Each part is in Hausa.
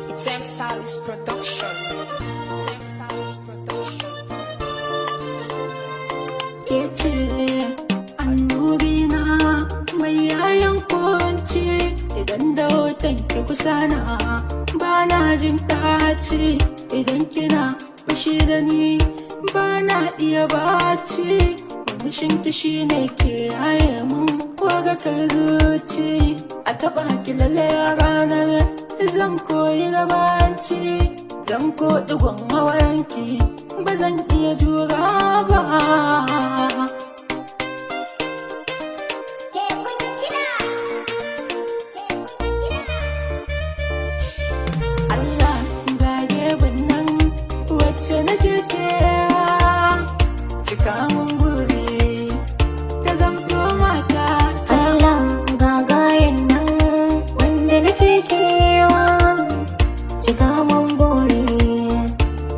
It's M Salis Production. It's M Salis Production. Kece annurina mai yayan kunci idan da hoton ki kusa na bana jin ɗaci idan kina fushi da ni bana iya bacci mushin ki shine ke yaye mun waga ka zuci a taɓa ki lalle a ranar zan koyi gabanci dan ko digon hawayenki ba zan iya jura ba. Allah gage binnan wacce nake kewa cika mun buri ta zamto mata ta. Allah gagayen nan wanda nake kewa cika mun buri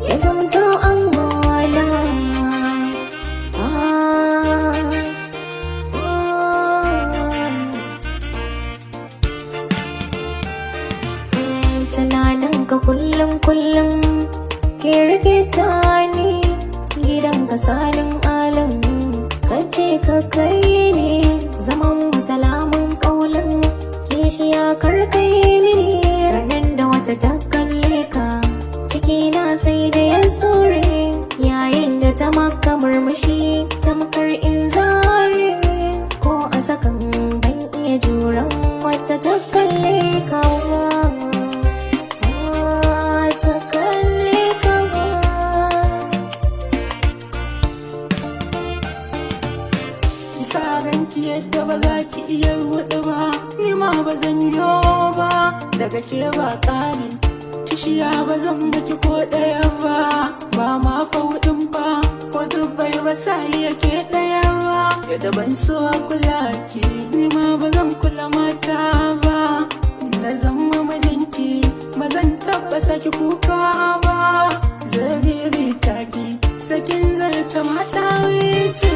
ya zamto an gola. Tunaninka kullum ke rikita ni gidan ka salin alam kace ka kai ne zaman mu salamun kaulan kishiya karkai mini ranar da wata ta kalle ka ciki na sai da yan sore yayin da ta maka murmushi tamkar in zare ko a sakan ban iya juran wata ta kalle ka Isa ranki yadda ba za ki iya wuɗu ba ni ma ba zan yo ba daga ke ba ƙari kishiya ba zan miki ko ɗaya ba ma fa wuɗin ba ko dubbai ba sa iya ke ɗaya ba yadda ban so a kula ki ni ma ba zan kula mata ba na zama mijinki ba zan taɓa saki kuka ba zariri taki sakin zarce mata wisu.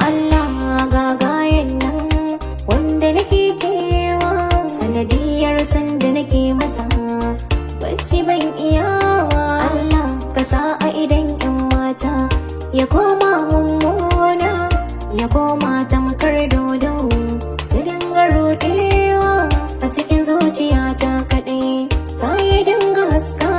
Allah gagayen nan wanda nake kewa sanadiyar sanda nake masa bacci ban iyawa. Allah ka sa a idan yan mata ya koma mummuna ya koma tamkar dodo su dinga rudewa a cikin zuciyata kaɗai sai ya dinga haska